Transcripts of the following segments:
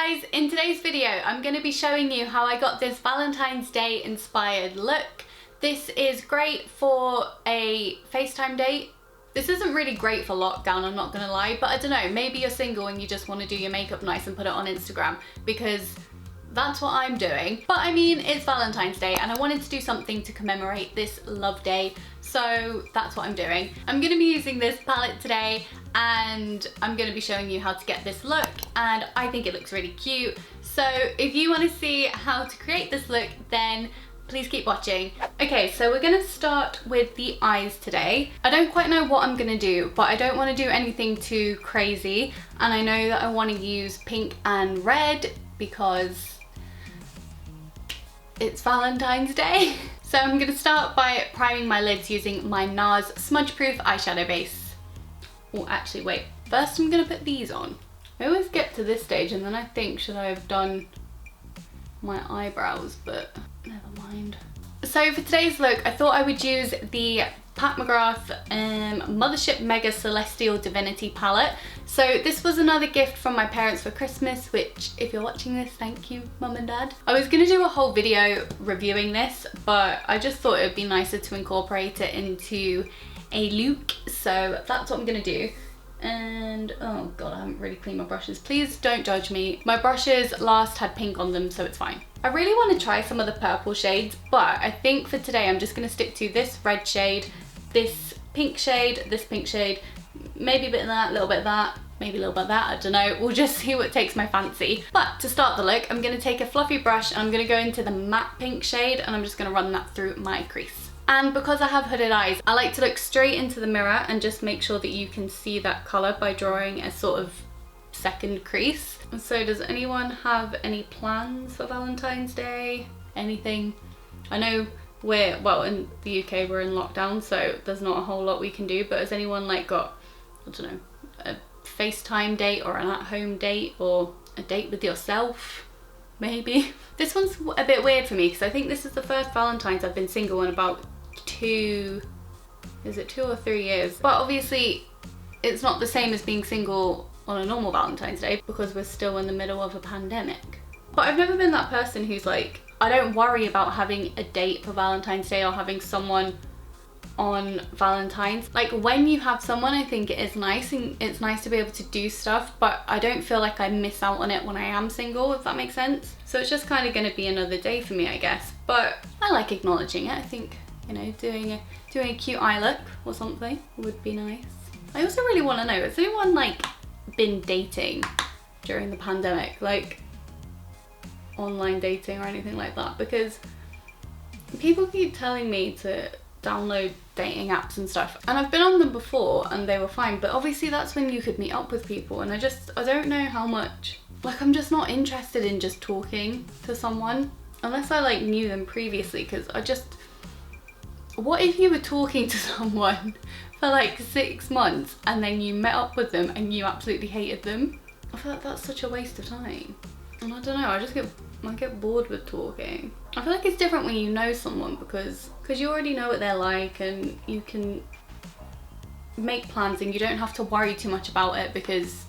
Guys, in today's video I'm going to be showing you how I got this Valentine's Day inspired look. This is great for a FaceTime date. This isn't really great for lockdown, I'm not gonna lie, but I don't know, maybe you're single and you just want to do your makeup nice and put it on Instagram, because that's what I'm doing. But I mean, it's Valentine's Day and I wanted to do something to commemorate this love day, so that's what I'm doing. I'm gonna be using this palette today and I'm gonna be showing you how to get this look, and I think it looks really cute. So if you want to see how to create this look, then please keep watching. Okay, so we're gonna start with the eyes today. I don't quite know what I'm gonna do, but I don't want to do anything too crazy, and I know that I want to use pink and red because it's Valentine's Day. So I'm gonna start by priming my lids using my Nars Smudgeproof eyeshadow base. Oh, actually wait, first I'm gonna put these on. I always get to this stage and then I think, should I have done my eyebrows, but never mind. So for today's look, I thought I would use the McGrath Mothership Mega Celestial Divinity palette. So this was another gift from my parents for Christmas, which if you're watching this, thank you, Mum and Dad. I was gonna do a whole video reviewing this, but I just thought it would be nicer to incorporate it into a look. So that's what I'm gonna do. And oh god, I haven't really cleaned my brushes. Please don't judge me. My brushes last had pink on them, so it's fine. I really want to try some of the purple shades, but I think for today I'm just going to stick to this red shade, this pink shade, maybe a bit of that, a little bit of that, maybe a little bit of that, I don't know. We'll just see what takes my fancy. But to start the look, I'm going to take a fluffy brush and I'm going to go into the matte pink shade and I'm just going to run that through my crease. And because I have hooded eyes, I like to look straight into the mirror and just make sure that you can see that colour by drawing a sort of second crease. So does anyone have any plans for Valentine's Day? Anything? I know we're, well, in the UK we're in lockdown, so there's not a whole lot we can do, but has anyone like got, I don't know, a FaceTime date or an at-home date or a date with yourself? Maybe. This one's a bit weird for me because I think this is the first Valentine's I've been single in about 2 or 3 years. But obviously it's not the same as being single on a normal Valentine's Day because we're still in the middle of a pandemic. But I've never been that person who's like, I don't worry about having a date for Valentine's Day or having someone on Valentine's. Like when you have someone, I think it is nice and it's nice to be able to do stuff, but I don't feel like I miss out on it when I am single, if that makes sense. So it's just kind of going to be another day for me, I guess. But I like acknowledging it. I think, you know, doing a cute eye look or something would be nice. I also really want to know, has anyone like been dating during the pandemic, like online dating or anything like that? Because people keep telling me to download dating apps and stuff, and I've been on them before and they were fine, but obviously that's when you could meet up with people, and I don't know how much, like I'm just not interested in just talking to someone unless I like knew them previously, because what if you were talking to someone for like 6 months and then you met up with them and you absolutely hated them? I feel like that's such a waste of time, and I don't know, I get bored with talking. I feel like it's different when you know someone because you already know what they're like and you can make plans and you don't have to worry too much about it because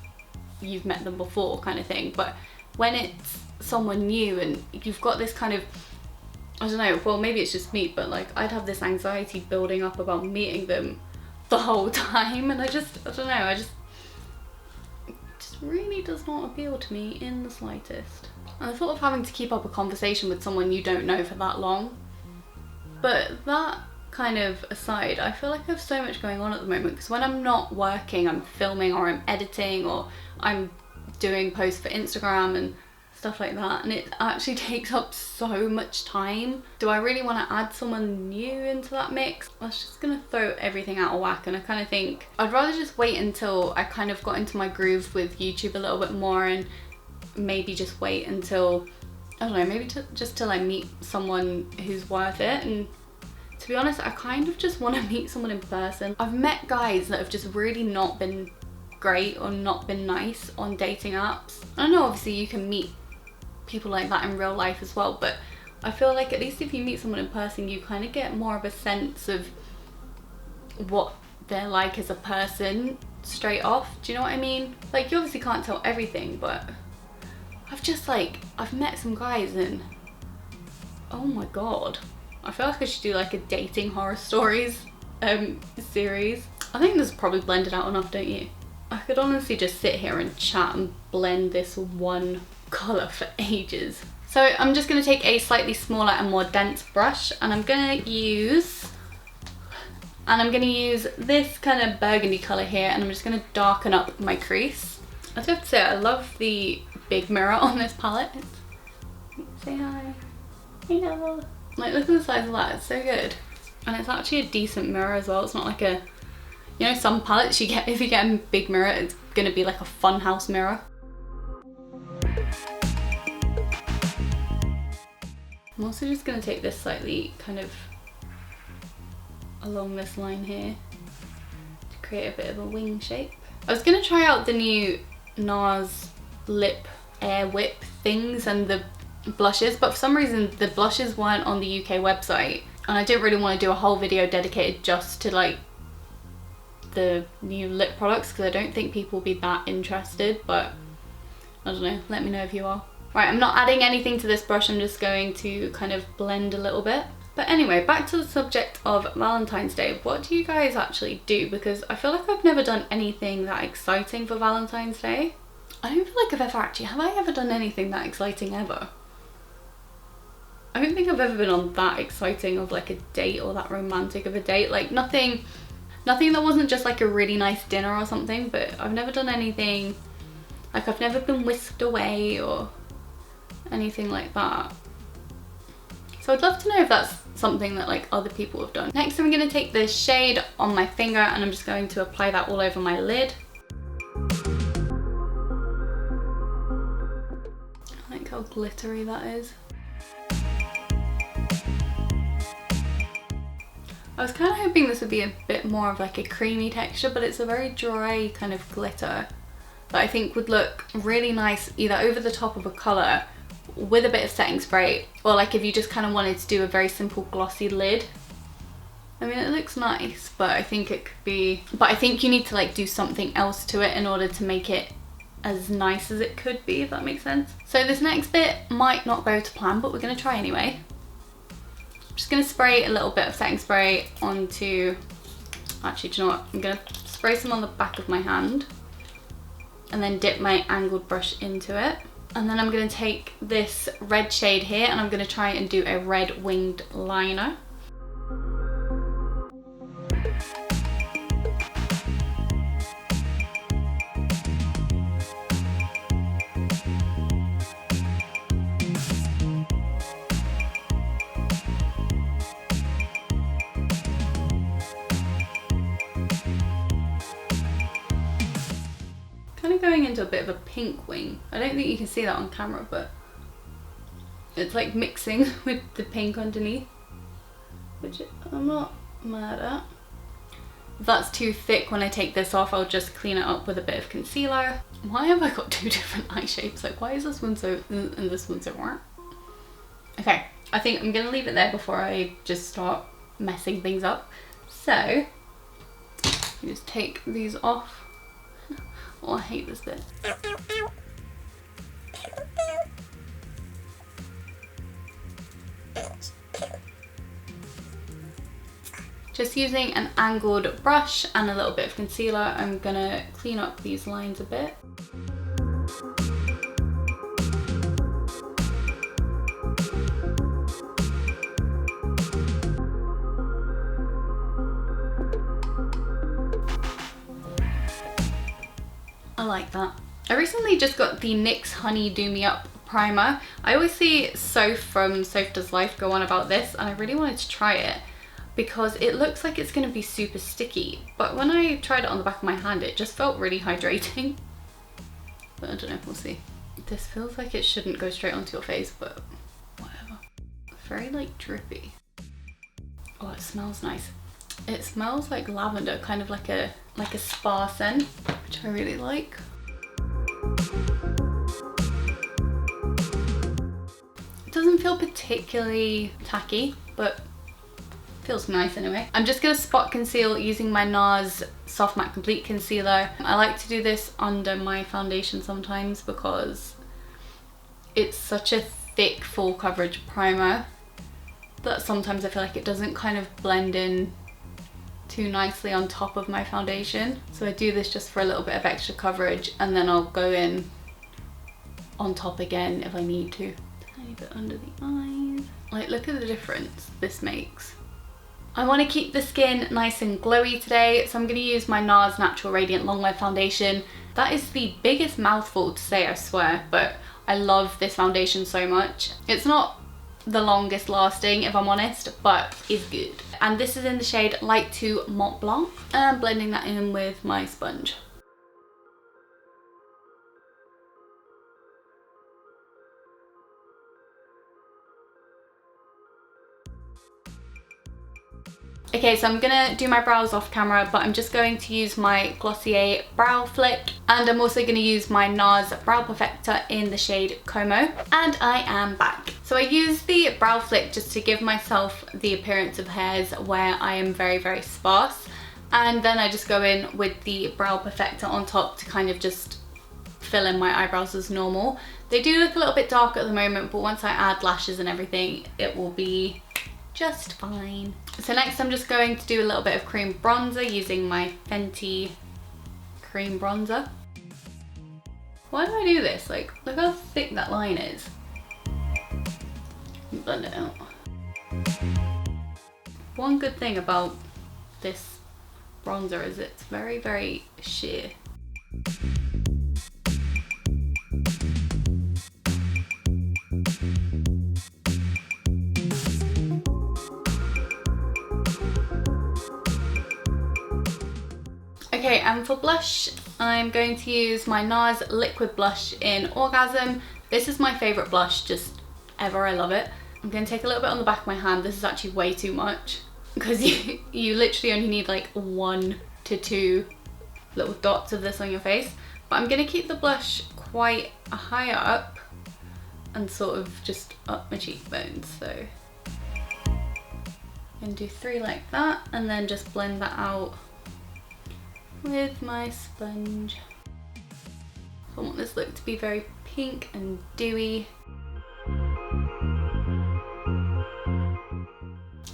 you've met them before, kind of thing. But when it's someone new and you've got this kind of, I don't know, well maybe it's just me, but like I'd have this anxiety building up about meeting them the whole time, and I don't know, it just really does not appeal to me in the slightest. And the thought of having to keep up a conversation with someone you don't know for that long. But that kind of aside, I feel like I have so much going on at the moment because when I'm not working, I'm filming or I'm editing or I'm doing posts for Instagram and stuff like that, and it actually takes up so much time. Do I really want to add someone new into that mix? That's just gonna throw everything out of whack, and I kind of think I'd rather just wait until I kind of got into my groove with YouTube a little bit more, and maybe just wait until, I don't know, maybe just till I meet someone who's worth it. And to be honest, I kind of just want to meet someone in person. I've met guys that have just really not been great or not been nice on dating apps. I know obviously you can meet people like that in real life as well, but I feel like at least if you meet someone in person, you kind of get more of a sense of what they're like as a person straight off. Do you know what I mean? Like you obviously can't tell everything, but I've just like, I've met some guys and oh my god. I feel like I should do like a dating horror stories series. I think this is probably blended out enough, don't you? I could honestly just sit here and chat and blend this one colour for ages. So I'm just going to take a slightly smaller and more dense brush, and I'm going to use this kind of burgundy colour here, and I'm just going to darken up my crease. I have to say, I love the big mirror on this palette. Say hi. Hello. Like, look at the size of that, it's so good. And it's actually a decent mirror as well. It's not like a, you know, some palettes you get, if you get a big mirror, it's gonna be like a funhouse mirror. I'm also just gonna take this slightly kind of along this line here to create a bit of a wing shape. I was gonna try out the new Nars lip air whip things and the blushes, but for some reason the blushes weren't on the UK website, and I didn't really want to do a whole video dedicated just to like the new lip products because I don't think people will be that interested, but I don't know, let me know if you are. Right, I'm not adding anything to this brush, I'm just going to kind of blend a little bit. But anyway, back to the subject of Valentine's Day. What do you guys actually do? Because I feel like I've never done anything that exciting for Valentine's Day. I don't feel like I've ever actually, have I ever done anything that exciting ever? I don't think I've ever been on that exciting of like a date or that romantic of a date. Like nothing that wasn't just like a really nice dinner or something, but I've never done anything, like I've never been whisked away or anything like that. So I'd love to know if that's something that like other people have done. Next I'm going to take this shade on my finger and I'm just going to apply that all over my lid. I like how glittery that is. I was kind of hoping this would be a bit more of like a creamy texture, but it's a very dry kind of glitter that I think would look really nice either over the top of a colour with a bit of setting spray, or like if you just kind of wanted to do a very simple glossy lid. I mean, it looks nice, but I think it could be, but I think you need to like do something else to it in order to make it as nice as it could be, if that makes sense. So this next bit might not go to plan, but we're going to try anyway. I'm just going to spray a little bit of setting spray onto, actually, do you know what? I'm going to spray some on the back of my hand and then dip my angled brush into it. And then I'm going to take this red shade here and I'm going to try and do a red winged liner. Going into a bit of a pink wing. I don't think you can see that on camera, but it's like mixing with the pink underneath, which I'm not mad at. If that's too thick when I take this off, I'll just clean it up with a bit of concealer. Why have I got two different eye shapes? Like, why is this one so and this one so warm? Okay, I think I'm gonna leave it there before I just start messing things up. So, just take these off. Oh, I hate this bit. Just using an angled brush and a little bit of concealer, I'm gonna clean up these lines a bit. I like that. I recently just got the NYX Honey Do Me Up primer. I always see Soph from Soph Does Life go on about this, and I really wanted to try it because it looks like it's going to be super sticky, but when I tried it on the back of my hand it just felt really hydrating. But I don't know, we'll see. This feels like it shouldn't go straight onto your face, but whatever. Very like drippy. Oh, it smells nice. It smells like lavender, kind of like a spa scent, which I really like. It doesn't feel particularly tacky, but feels nice anyway. I'm just gonna spot conceal using my Nars Soft Matte Complete Concealer. I like to do this under my foundation sometimes because it's such a thick full coverage primer that sometimes I feel like it doesn't kind of blend in too nicely on top of my foundation. So I do this just for a little bit of extra coverage, and then I'll go in on top again if I need to. Tiny bit under the eyes. Like, look at the difference this makes. I want to keep the skin nice and glowy today, so I'm going to use my Nars Natural Radiant Longwear foundation. That is the biggest mouthful to say, I swear, but I love this foundation so much. It's not the longest lasting, if I'm honest, but it's good. And this is in the shade Light 2 Mont Blanc, and I'm blending that in with my sponge. Okay, so I'm gonna do my brows off camera, but I'm just going to use my Glossier Brow Flick, and I'm also gonna use my Nars Brow Perfector in the shade Komo, and I am back. So I use the Brow Flick just to give myself the appearance of hairs where I am very, very sparse, and then I just go in with the Brow Perfector on top to kind of just fill in my eyebrows as normal. They do look a little bit dark at the moment, but once I add lashes and everything, it will be just fine. So next I'm just going to do a little bit of cream bronzer using my Fenty cream bronzer. Why do I do this? Like, look how thick that line is. Blend it out. One good thing about this bronzer is it's very, very sheer. Okay, and for blush, I'm going to use my Nars Liquid Blush in Orgasm. This is my favourite blush just ever, I love it. I'm going to take a little bit on the back of my hand. This is actually way too much because you literally only need like 1 to 2 little dots of this on your face. But I'm going to keep the blush quite high up and sort of just up my cheekbones. So I'm going to do 3 like that and then just blend that out with my sponge. I want this look to be very pink and dewy.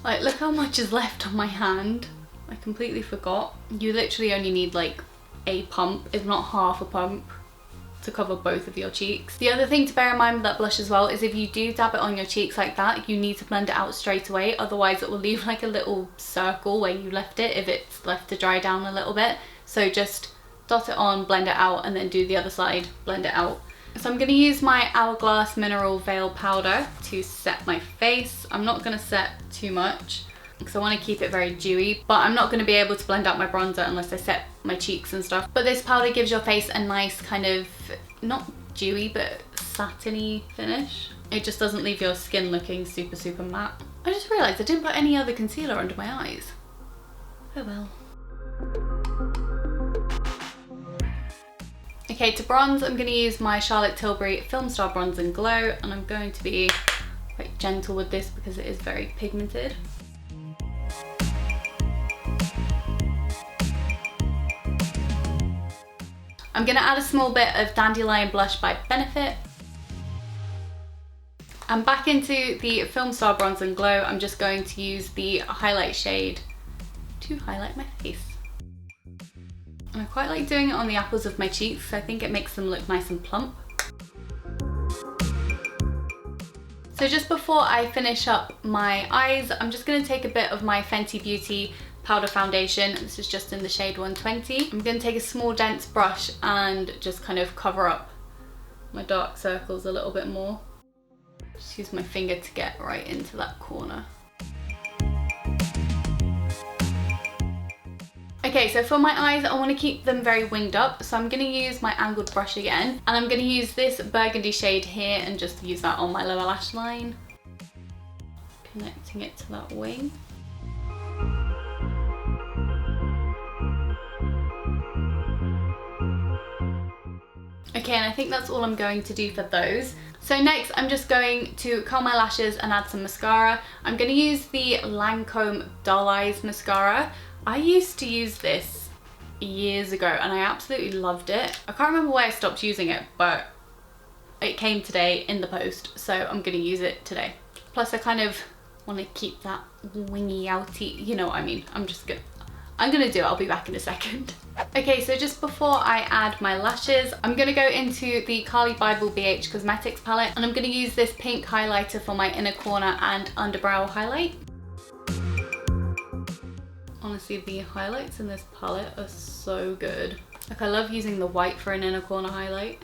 Like, look how much is left on my hand. I completely forgot. You literally only need like a pump, if not half a pump, to cover both of your cheeks. The other thing to bear in mind with that blush as well is if you do dab it on your cheeks like that, you need to blend it out straight away, otherwise it will leave like a little circle where you left it if it's left to dry down a little bit. So just dot it on, blend it out, and then do the other side, blend it out. So I'm going to use my Hourglass Mineral Veil Powder to set my face. I'm not going to set too much because I want to keep it very dewy, but I'm not going to be able to blend out my bronzer unless I set my cheeks and stuff. But this powder gives your face a nice kind of, not dewy, but satiny finish. It just doesn't leave your skin looking super, super matte. I just realised I didn't put any other concealer under my eyes. Oh well. Okay, to bronze, I'm going to use my Charlotte Tilbury Filmstar Bronze and Glow, and I'm going to be quite gentle with this because it is very pigmented. I'm going to add a small bit of Dandelion Blush by Benefit. And back into the Filmstar Bronze and Glow, I'm just going to use the highlight shade to highlight my face. And I quite like doing it on the apples of my cheeks. I think it makes them look nice and plump. So just before I finish up my eyes, I'm just going to take a bit of my Fenty Beauty powder foundation. This is just in the shade 120. I'm going to take a small dense brush and just kind of cover up my dark circles a little bit more. Just use my finger to get right into that corner. Okay, so for my eyes, I want to keep them very winged up, so I'm going to use my angled brush again, and I'm going to use this burgundy shade here and just use that on my lower lash line, connecting it to that wing. Okay, and I think that's all I'm going to do for those. So next, I'm just going to curl my lashes and add some mascara. I'm going to use the Lancôme Doll Eyes Mascara. I used to use this years ago and I absolutely loved it. I can't remember why I stopped using it, but it came today in the post, so I'm gonna use it today. Plus I kind of want to keep that wingy outy, you know what I mean. I'm gonna do it, I'll be back in a second. Okay, so just before I add my lashes, I'm gonna go into the Carli Bybel BH Cosmetics palette, and I'm gonna use this pink highlighter for my inner corner and underbrow highlight. Honestly, the highlights in this palette are so good. Like, I love using the white for an inner corner highlight.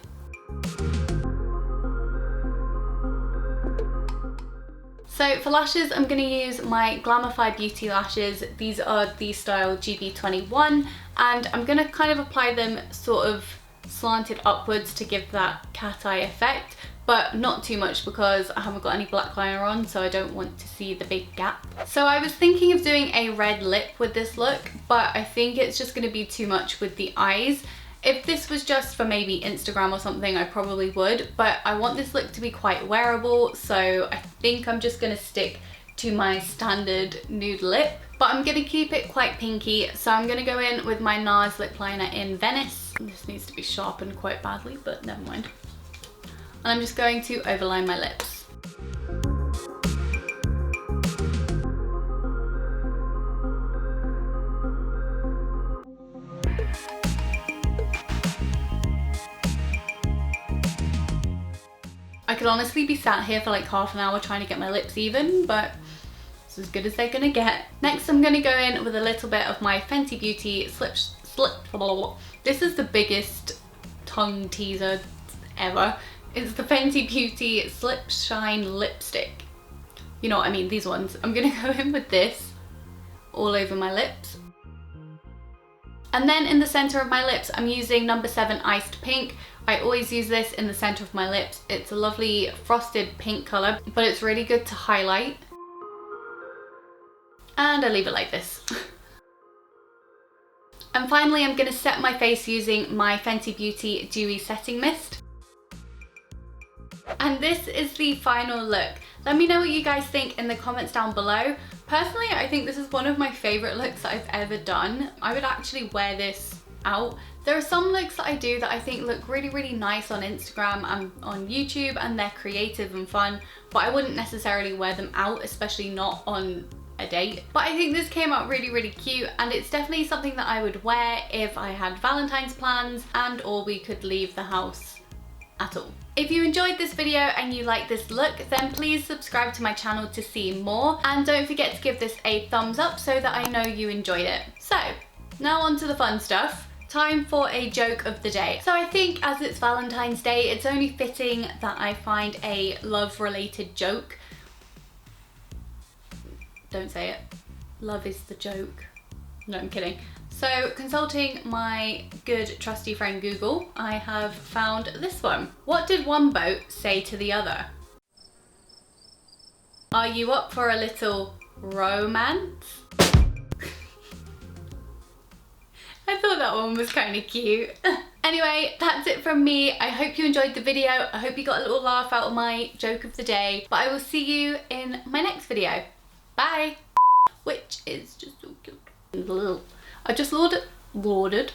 So for lashes, I'm going to use my Glamify Beauty lashes. These are the style GB21, and I'm going to kind of apply them sort of slanted upwards to give that cat eye effect, but not too much because I haven't got any black liner on, so I don't want to see the big gap. So I was thinking of doing a red lip with this look, but I think it's just going to be too much with the eyes. If this was just for maybe Instagram or something, I probably would, but I want this look to be quite wearable, so I think I'm just going to stick to my standard nude lip. But I'm going to keep it quite pinky, so I'm going to go in with my Nars lip liner in Venice. This needs to be sharpened quite badly, but never mind. And I'm just going to overline my lips. I could honestly be sat here for like half an hour trying to get my lips even, but it's as good as they're gonna get. Next, I'm gonna go in with a little bit of my Fenty Beauty This is the biggest tongue teaser ever. It's the Fenty Beauty Slipshine lipstick. You know what I mean, these ones. I'm gonna go in with this all over my lips. And then in the center of my lips, I'm using No. 7 Iced Pink. I always use this in the center of my lips. It's a lovely frosted pink color, but it's really good to highlight. And I leave it like this. And finally, I'm gonna set my face using my Fenty Beauty Dewy Setting Mist. And this is the final look. Let me know what you guys think in the comments down below. Personally, I think this is one of my favorite looks that I've ever done. I would actually wear this out. There are some looks that I do that I think look really, really nice on Instagram and on YouTube, and they're creative and fun, but I wouldn't necessarily wear them out, especially not on a date. But I think this came out really, really cute, and it's definitely something that I would wear if I had Valentine's plans and or we could leave the house at all. If you enjoyed this video and you like this look, then please subscribe to my channel to see more, and don't forget to give this a thumbs up so that I know you enjoyed it. So now on to the fun stuff. Time for a joke of the day. So I think as it's Valentine's Day, it's only fitting that I find a love related joke. Don't say it. Love is the joke. No, I'm kidding. So consulting my good trusty friend Google, I have found this one. What did one boat say to the other? Are you up for a little romance? I thought that one was kind of cute. Anyway, that's it from me. I hope you enjoyed the video. I hope you got a little laugh out of my joke of the day. But I will see you in my next video. Bye. Which is just so cute. I just lauded